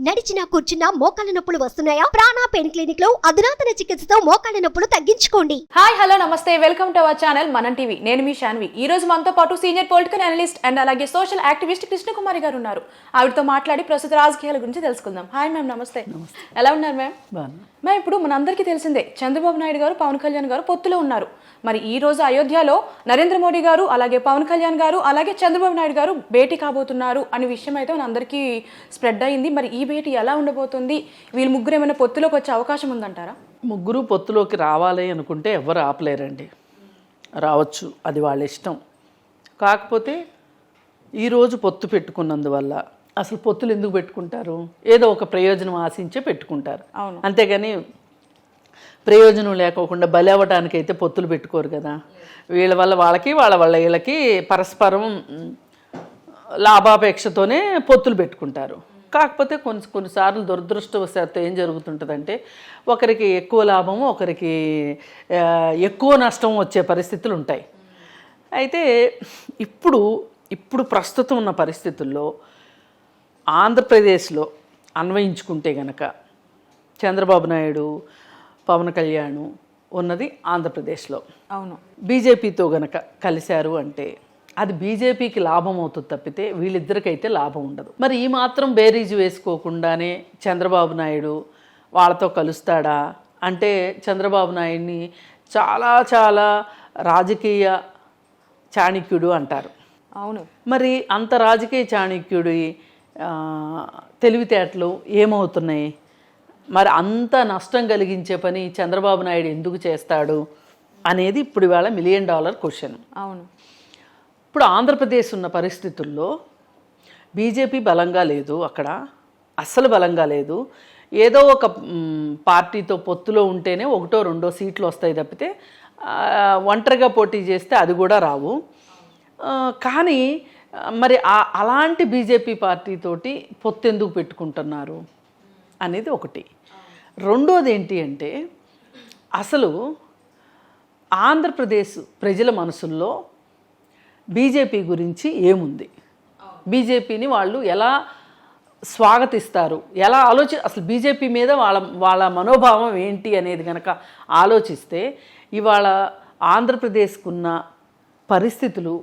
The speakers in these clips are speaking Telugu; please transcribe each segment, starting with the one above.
నడిచినా కూర్చున్నా మోకాళ్ళ నొప్పులు వస్తున్నాయా? ప్రాణ పెయిన్ క్లినిక్ లో అధునాతన చికిత్సతో మోకాళ్ళ నొప్పులు తగ్గించుకోండి. హాయ్ హలో నమస్తే, వెల్కమ్ టు అవర్ ఛానల్ మనం టీవీ. నేను మీ శాన్వి. ఈ రోజు మనతో పాటు సీనియర్ పొలిటికల్ అనలిస్ట్ అండ్ అలాగే సోషల్ యాక్టివిస్ట్ కృష్ణకుమారి గారు ఉన్నారు. ఆవిడతో మాట్లాడి ప్రస్తుత రాజకీయాల గురించి తెలుసుకుందాం. హాయ్ మ్యామ్, నమస్తే. ఎలా ఉన్నారు మ్యామ్? మ్యామ్, ఇప్పుడు మనందరికీ తెలిసిందే చంద్రబాబు నాయుడు గారు, పవన్ కళ్యాణ్ గారు పొత్తులో ఉన్నారు. మరి ఈ రోజు అయోధ్యలో నరేంద్ర మోడీ గారు, అలాగే పవన్ కళ్యాణ్ గారు, అలాగే చంద్రబాబు నాయుడు గారు భేటీ కాబోతున్నారు అనే విషయం అయితే మనందరికీ స్ప్రెడ్ అయింది. మరి ఈ భేటీ ఎలా ఉండబోతుంది? వీళ్ళు ముగ్గురు ఏమైనా పొత్తులోకి వచ్చే అవకాశం ఉందంటారా? ముగ్గురు పొత్తులోకి రావాలి అనుకుంటే ఎవరు ఆపలేరండి. రావచ్చు, అది వాళ్ళ ఇష్టం. కాకపోతే ఈరోజు పొత్తు పెట్టుకున్నందువల్ల అసలు పొత్తులు ఎందుకు పెట్టుకుంటారు? ఏదో ఒక ప్రయోజనం ఆశించే పెట్టుకుంటారు. అంతేగాని ప్రయోజనం లేకోకుండా బలి అవ్వటానికైతే పొత్తులు పెట్టుకోరు కదా. వీళ్ళ వల్ల వాళ్ళకి, వాళ్ళ వల్ల వీళ్ళకి పరస్పరం లాభాపేక్షతోనే పొత్తులు పెట్టుకుంటారు. కాకపోతే కొన్నిసార్లు దురదృష్టవశాత్తు ఏం జరుగుతుంటుందంటే ఒకరికి ఎక్కువ లాభము, ఒకరికి ఎక్కువ నష్టం వచ్చే పరిస్థితులు ఉంటాయి. అయితే ఇప్పుడు ప్రస్తుతం ఉన్న పరిస్థితుల్లో ఆంధ్రప్రదేశ్లో అన్వయించుకుంటే గనక చంద్రబాబు నాయుడు, పవన్ కళ్యాణ్ ఉన్నది ఆంధ్రప్రదేశ్లో. అవును. బీజేపీతో గనక కలిశారు అంటే అది బీజేపీకి లాభం అవుతుంది తప్పితే వీళ్ళిద్దరికైతే లాభం ఉండదు. మరి ఈ మాత్రం బేరీజు వేసుకోకుండానే చంద్రబాబు నాయుడు వాళ్ళతో కలుస్తాడా అంటే చంద్రబాబు నాయుడిని చాలా రాజకీయ చాణక్యుడు అంటారు. అవును. మరి అంత రాజకీయ చాణక్యుడి తెలివితేటలు ఏమవుతున్నాయి? మరి అంత నష్టం కలిగించే పని చంద్రబాబు నాయుడు ఎందుకు చేస్తాడు అనేది ఇప్పుడు ఇవాళ $1 మిలియన్ క్వశ్చన్. అవును. ఇప్పుడు ఆంధ్రప్రదేశ్ ఉన్న పరిస్థితుల్లో బీజేపీ బలంగా లేదు, అక్కడ అస్సలు బలంగా లేదు. ఏదో ఒక పార్టీతో పొత్తులో ఉంటేనే 1-2 సీట్లు వస్తాయి తప్పితే ఒంటరిగా పోటీ చేస్తే అది కూడా రావు. కానీ మరి అలాంటి బీజేపీ పార్టీతోటి పొత్తు ఎందుకు పెట్టుకుంటున్నారు అనేది ఒకటి. రెండోది ఏంటి అంటే అసలు ఆంధ్రప్రదేశ్ ప్రజల మనసుల్లో బీజేపీ గురించి ఏముంది, బీజేపీని వాళ్ళు ఎలా స్వాగతిస్తారు, ఎలా అసలు బీజేపీ మీద వాళ్ళ మనోభావం ఏంటి అనేది కనుక ఆలోచిస్తే ఇవాళ ఆంధ్రప్రదేశ్కున్న పరిస్థితులు,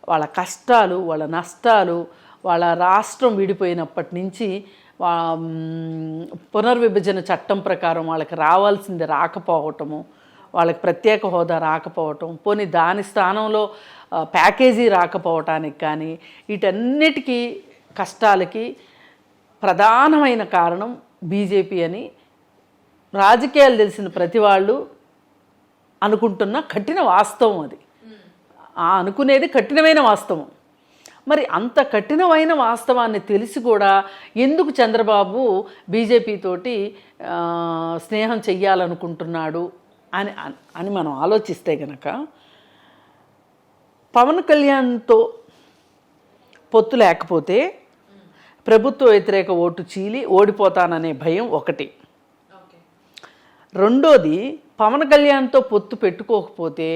వాళ్ళ కష్టాలు, వాళ్ళ నష్టాలు, వాళ్ళ రాష్ట్రం విడిపోయినప్పటి నుంచి పునర్విభజన చట్టం ప్రకారం వాళ్ళకి రావాల్సింది రాకపోవటము, వాళ్ళకి ప్రత్యేక హోదా రాకపోవటం, పోనీ దాని స్థానంలో ప్యాకేజీ రాకపోవటానికి కానీ వీటన్నిటికీ కష్టాలకి ప్రధానమైన కారణం బీజేపీ అని రాజకీయాలు తెలిసిన ప్రతి వాళ్ళు అనుకుంటున్న కఠిన వాస్తవం. అది అనుకునేది కఠినమైన వాస్తవం. మరి అంత కఠినమైన వాస్తవాన్ని తెలిసి కూడా ఎందుకు చంద్రబాబు బీజేపీ తోటి స్నేహం చెయ్యాలనుకుంటున్నాడు అని మనం ఆలోచిస్తే గనక పవన్ కళ్యాణ్తో పొత్తు లేకపోతే ప్రభుత్వ వ్యతిరేక ఓటు చీలి ఓడిపోతాననే భయం ఒకటి. రెండోది, పవన్ కళ్యాణ్తో పొత్తు పెట్టుకోకపోతే,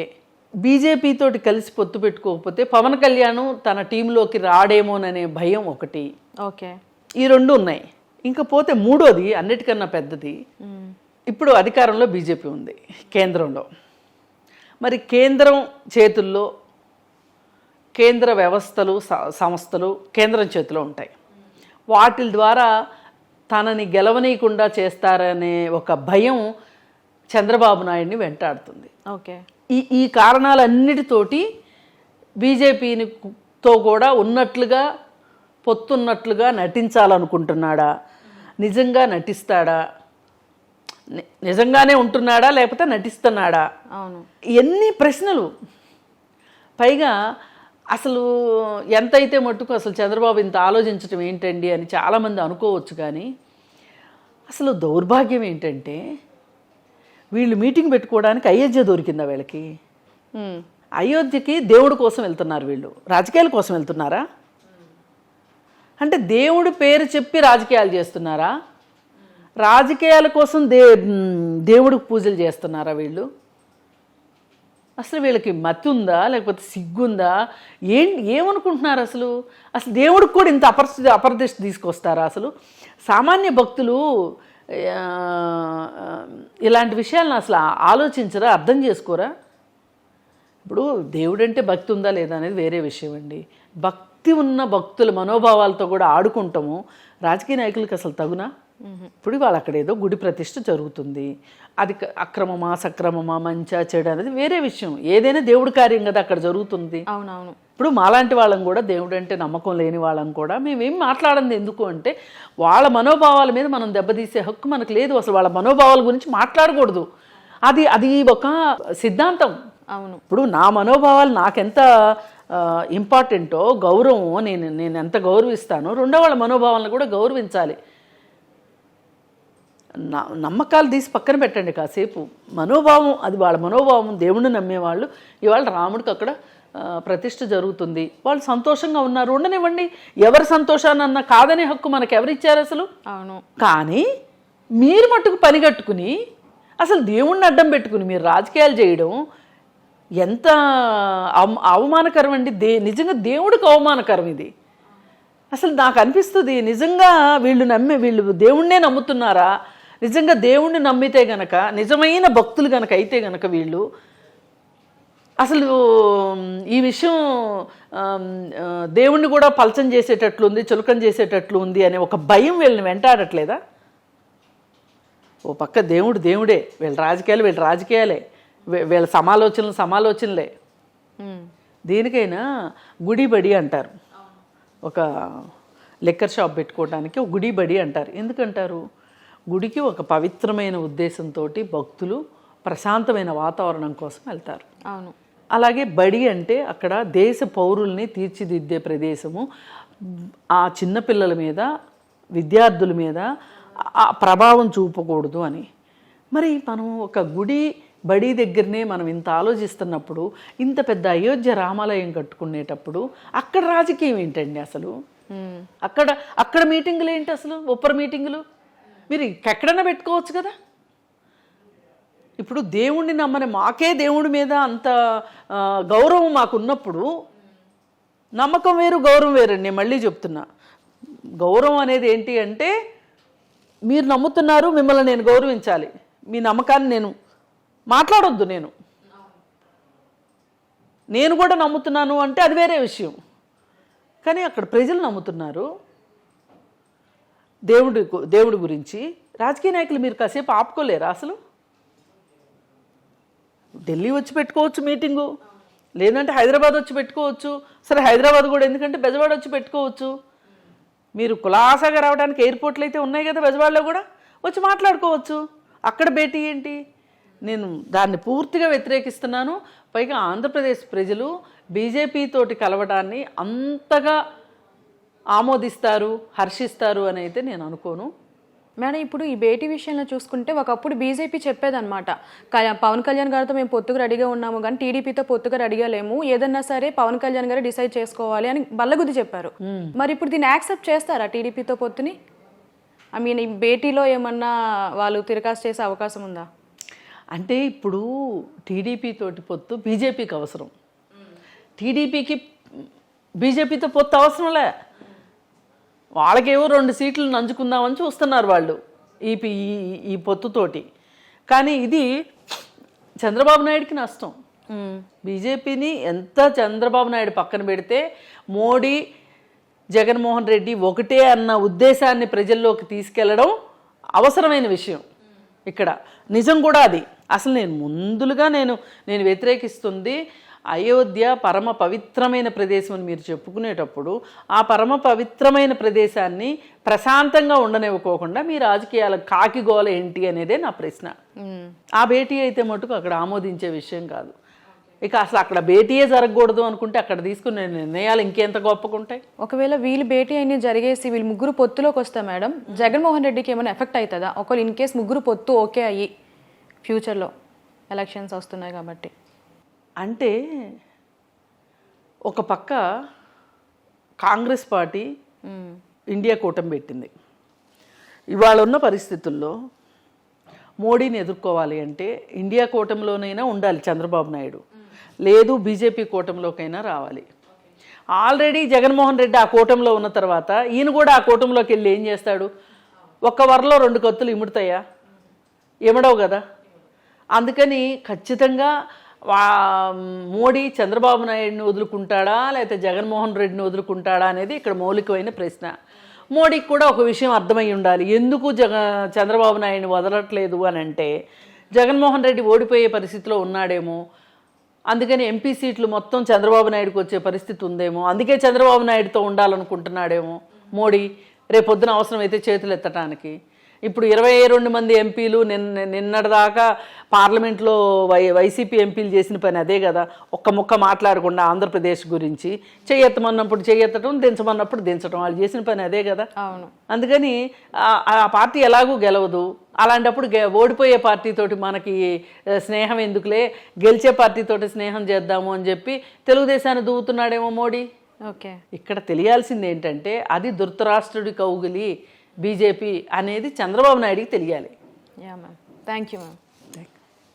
బీజేపీతోటి కలిసి పొత్తు పెట్టుకోకపోతే పవన్ కళ్యాణ్ తన టీంలోకి రాడేమోననే భయం ఒకటి. ఓకే, ఈ రెండు ఉన్నాయి. ఇంకా పోతే మూడోది, అన్నిటికన్నా పెద్దది, ఇప్పుడు అధికారంలో బీజేపీ ఉంది కేంద్రంలో. మరి కేంద్రం చేతుల్లో కేంద్ర వ్యవస్థలు, సంస్థలు కేంద్రం చేతిలో ఉంటాయి. వాటి ద్వారా తనని గెలవనీయకుండా చేస్తారనే ఒక భయం చంద్రబాబు నాయుడిని వెంటాడుతుంది. ఓకే, ఈ కారణాలన్నిటితోటి బీజేపీతో కూడా ఉన్నట్లుగా పొత్తున్నట్లుగా నటించాలనుకుంటున్నాడా, నిజంగా నటిస్తాడా, నిజంగానే ఉంటున్నాడా లేకపోతే నటిస్తున్నాడా? అవును, ఎన్ని ప్రశ్నలు. పైగా అసలు ఎంతైతే మట్టుకు అసలు చంద్రబాబు ఇంత ఆలోచించడం ఏంటండి అని చాలామంది అనుకోవచ్చు. కానీ అసలు దౌర్భాగ్యం ఏంటంటే వీళ్ళు మీటింగ్ పెట్టుకోవడానికి అయోధ్య దొరికిందా వీళ్ళకి? అయోధ్యకి దేవుడి కోసం వెళ్తున్నారు వీళ్ళు, రాజకీయాల కోసం వెళ్తున్నారా? అంటే దేవుడి పేరు చెప్పి రాజకీయాలు చేస్తున్నారా? రాజకీయాల కోసం దేవుడికి పూజలు చేస్తున్నారా వీళ్ళు? అసలు వీళ్ళకి మతి ఉందా లేకపోతే సిగ్గుందా? ఏమనుకుంటున్నారు అసలు? అసలు దేవుడికి కూడా ఇంత అపరదిష్టి తీసుకొస్తారా? అసలు సామాన్య భక్తులు ఇలాంటి విషయాలను అసలు ఆలోచించరా, అర్థం చేసుకోరా? ఇప్పుడు దేవుడంటే భక్తి ఉందా లేదా అనేది వేరే విషయం అండి. భక్తి ఉన్న భక్తుల మనోభావాలతో కూడా ఆడుకుంటాము. రాజకీయ నాయకులకి అసలు తగునా? ఇప్పుడు వాళ్ళు అక్కడ ఏదో గుడి ప్రతిష్ఠ జరుగుతుంది, అది అక్రమమా సక్రమమా మంచా చెడు అనేది వేరే విషయం. ఏదైనా దేవుడి కార్యం కదా అక్కడ జరుగుతుంది. అవునవును. ఇప్పుడు మాలాంటి వాళ్ళం కూడా దేవుడు అంటే నమ్మకం లేని వాళ్ళం కూడా మేమేం మాట్లాడింది ఎందుకు అంటే వాళ్ళ మనోభావాల మీద మనం దెబ్బతీసే హక్కు మనకు లేదు. అసలు వాళ్ళ మనోభావాల గురించి మాట్లాడకూడదు. అది ఒక సిద్ధాంతం. అవును. ఇప్పుడు నా మనోభావాలు నాకెంత ఇంపార్టెంటో, గౌరవం నేను ఎంత గౌరవిస్తానో రెండో వాళ్ళ మనోభావాలను కూడా గౌరవించాలి. నమ్మకాలు తీసి పక్కన పెట్టండి కాసేపు. మనోభావం, అది వాళ్ళ మనోభావం. దేవుణ్ణి నమ్మేవాళ్ళు ఇవాళ రాముడికి అక్కడ ప్రతిష్ఠ జరుగుతుంది, వాళ్ళు సంతోషంగా ఉన్నారు, ఉండనివ్వండి. ఎవరి సంతోషాన్ని అన్నా కాదనే హక్కు మనకు ఎవరిచ్చారు అసలు? అవును. కానీ మీరు మట్టుకు పని కట్టుకుని అసలు దేవుణ్ణి అడ్డం పెట్టుకుని మీరు రాజకీయాలు చేయడం ఎంత అవమానకరం అండి. నిజంగా దేవుడికి అవమానకరం ఇది. అసలు నాకు అనిపిస్తుంది నిజంగా వీళ్ళు దేవుణ్ణే నమ్ముతున్నారా? నిజంగా దేవుణ్ణి నమ్మితే గనక, నిజమైన భక్తులు గనక అయితే గనక వీళ్ళు అసలు ఈ విషయం దేవుణ్ణి కూడా పలచం చేసేటట్లుంది, చులకం చేసేటట్లు ఉంది అనే ఒక భయం వీళ్ళని వెంటాడట్లేదా? ఓ పక్క దేవుడే, వీళ్ళ రాజకీయాలే, వీళ్ళ సమాలోచనలే. దేనికైనా గుడి బడి అంటారు. ఒక లిక్కర్ షాప్ పెట్టుకోవడానికి ఒక గుడి బడి అంటారు. ఎందుకంటారు? గుడికి ఒక పవిత్రమైన ఉద్దేశంతో భక్తులు ప్రశాంతమైన వాతావరణం కోసం వెళ్తారు. అవును. అలాగే బడి అంటే అక్కడ దేశ పౌరుల్ని తీర్చిదిద్దే ప్రదేశము. ఆ చిన్నపిల్లల మీద, విద్యార్థుల మీద ఆ ప్రభావం చూపకూడదు అని. మరి మనం ఒక గుడి బడి దగ్గరనే మనం ఇంత ఆలోచిస్తున్నప్పుడు, ఇంత పెద్ద అయోధ్య రామాలయం కట్టుకునేటప్పుడు అక్కడ రాజకీయం ఏంటండి అసలు? అక్కడ మీటింగులు ఏంటి అసలు? ఒప్పర మీటింగులు మీరు ఎక్కడైనా పెట్టుకోవచ్చు కదా. ఇప్పుడు దేవుణ్ణి నమ్మని మాకే దేవుడి మీద అంత గౌరవం మాకున్నప్పుడు, నమ్మకం వేరు గౌరవం వేరండి. నేను మళ్ళీ చెప్తున్నా, గౌరవం అనేది ఏంటి అంటే మీరు నమ్ముతున్నారు, మిమ్మల్ని నేను గౌరవించాలి. మీ నమ్మకాన్ని నేను మాట్లాడొద్దు. నేను కూడా నమ్ముతున్నాను అంటే అది వేరే విషయం. కానీ అక్కడ ప్రజలు నమ్ముతున్నారు దేవుడి గురించి. రాజకీయ నాయకులు మీరు కాసేపు ఆపుకోలేరా అసలు? ఢిల్లీ వచ్చి పెట్టుకోవచ్చు మీటింగు, లేదంటే హైదరాబాద్ వచ్చి పెట్టుకోవచ్చు. సరే హైదరాబాద్ కూడా ఎందుకంటే బెజవాడ వచ్చి పెట్టుకోవచ్చు. మీరు కులాసాగా రావడానికి ఎయిర్పోర్ట్లు అయితే ఉన్నాయి కదా, బెజవాడలో కూడా వచ్చి మాట్లాడుకోవచ్చు. అక్కడ భేటీ ఏంటి? నేను దాన్ని పూర్తిగా వ్యతిరేకిస్తున్నాను. పైగా ఆంధ్రప్రదేశ్ ప్రజలు బీజేపీ తోటి కలవడాన్ని అంతగా ఆమోదిస్తారు, హర్షిస్తారు అని అయితే నేను అనుకోను. మేడం, ఇప్పుడు ఈ భేటీ విషయంలో చూసుకుంటే ఒకప్పుడు బీజేపీ చెప్పేదన్నమాట, పవన్ కళ్యాణ్ గారితో మేము పొత్తుకు రెడీగా ఉన్నాము కానీ టీడీపీతో పొత్తుగా రెడీగా లేము, ఏదన్నా సరే పవన్ కళ్యాణ్ గారు డిసైడ్ చేసుకోవాలి అని బల్లగుద్ది చెప్పారు. మరి ఇప్పుడు దీన్ని యాక్సెప్ట్ చేస్తారా టీడీపీతో పొత్తుని? ఐ మీన్ ఈ భేటీలో ఏమన్నా వాళ్ళు తిరకాసు చేసే అవకాశం ఉందా? అంటే ఇప్పుడు టీడీపీ తోటి పొత్తు బీజేపీకి అవసరం, టీడీపీకి బీజేపీతో పొత్తు అవసరంలే. వాళ్ళకేవో 2 సీట్లు నంచుకుందామని చూస్తున్నారు వాళ్ళు ఈ పొత్తుతోటి. కానీ ఇది చంద్రబాబు నాయుడికి నష్టం. బీజేపీని ఎంత చంద్రబాబు నాయుడు పక్కన పెడితే మోడీ, జగన్మోహన్ రెడ్డి ఒకటే అన్న ఉద్దేశాన్ని ప్రజల్లోకి తీసుకెళ్లడం అవసరమైన విషయం. ఇక్కడ నిజం కూడా అది. అసలు నేను వ్యతిరేకిస్తుంది అయోధ్య పరమ పవిత్రమైన ప్రదేశం అని మీరు చెప్పుకునేటప్పుడు ఆ పరమ పవిత్రమైన ప్రదేశాన్ని ప్రశాంతంగా ఉండనివ్వకోకుండా మీ రాజకీయాల కాకిగోల ఏంటి అనేదే నా ప్రశ్న. ఆ భేటీ అయితే మటుకు అక్కడ ఆమోదించే విషయం కాదు. ఇక అసలు అక్కడ భేటీయే జరగకూడదు అనుకుంటే అక్కడ తీసుకునే నిర్ణయాలు ఇంకెంత గొప్పగా ఉంటాయి. ఒకవేళ వీళ్ళు భేటీ అయినా జరిగేసి వీళ్ళు ముగ్గురు పొత్తులోకి వస్తా మేడం, జగన్మోహన్ రెడ్డికి ఏమైనా ఎఫెక్ట్ అవుతుందా? ఒకవేళ ఇన్ కేస్ ముగ్గురు పొత్తు ఓకే అయ్యి ఫ్యూచర్లో ఎలక్షన్స్ వస్తున్నాయి కాబట్టి? అంటే ఒక పక్క కాంగ్రెస్ పార్టీ ఇండియా కూటమి పెట్టింది. ఇవాళ ఉన్న పరిస్థితుల్లో మోడీని ఎదుర్కోవాలి అంటే ఇండియా కూటమిలోనైనా ఉండాలి చంద్రబాబు నాయుడు. లేదు బీజేపీ కూటమిలోకైనా రావాలి. ఆల్రెడీ జగన్మోహన్ రెడ్డి ఆ కూటమిలో ఉన్న తర్వాత ఈయన కూడా ఆ కూటమిలోకి వెళ్ళి ఏం చేస్తాడు? ఒక్క వరలో 2 కత్తులు ఇముడతాయా? ఇమడవు కదా. అందుకని ఖచ్చితంగా మోడీ చంద్రబాబు నాయుడిని వదులుకుంటాడా లేకపోతే జగన్మోహన్ రెడ్డిని వదులుకుంటాడా అనేది ఇక్కడ మౌలికమైన ప్రశ్న. మోడీకి కూడా ఒక విషయం అర్థమై ఉండాలి, ఎందుకు చంద్రబాబు నాయుడిని వదలట్లేదు అని అంటే జగన్మోహన్ రెడ్డి ఓడిపోయే పరిస్థితిలో ఉన్నాడేమో, అందుకని ఎంపీ సీట్లు మొత్తం చంద్రబాబు నాయుడుకి వచ్చే పరిస్థితి ఉందేమో, అందుకే చంద్రబాబు నాయుడుతో ఉండాలనుకుంటున్నాడేమో మోడీ రేపొద్దున అవసరమైతే చేతులు ఎత్తడానికి. ఇప్పుడు 22 మంది ఎంపీలు నిన్నటిదాకా పార్లమెంట్లో వైసీపీ ఎంపీలు చేసిన పని అదే కదా. ఒక్క ముక్క మాట్లాడకుండా ఆంధ్రప్రదేశ్ గురించి చెయ్యెత్తమన్నప్పుడు చెయ్యెత్తడం, దించమన్నప్పుడు దించడం, వాళ్ళు చేసిన పని అదే కదా. అవును. అందుకని ఆ పార్టీ ఎలాగూ గెలవదు. అలాంటప్పుడు ఓడిపోయే పార్టీతోటి మనకి స్నేహం ఎందుకులే, గెలిచే పార్టీతోటి స్నేహం చేద్దాము అని చెప్పి తెలుగుదేశాన్ని దూవుతున్నాడేమో మోడీ. ఓకే, ఇక్కడ తెలియాల్సింది ఏంటంటే అది ధృతరాష్ట్రుడి కౌగిలి బీజేపీ అనేది చంద్రబాబు నాయుడికి తెలియాలి. Yeah ma'am, thank you ma'am.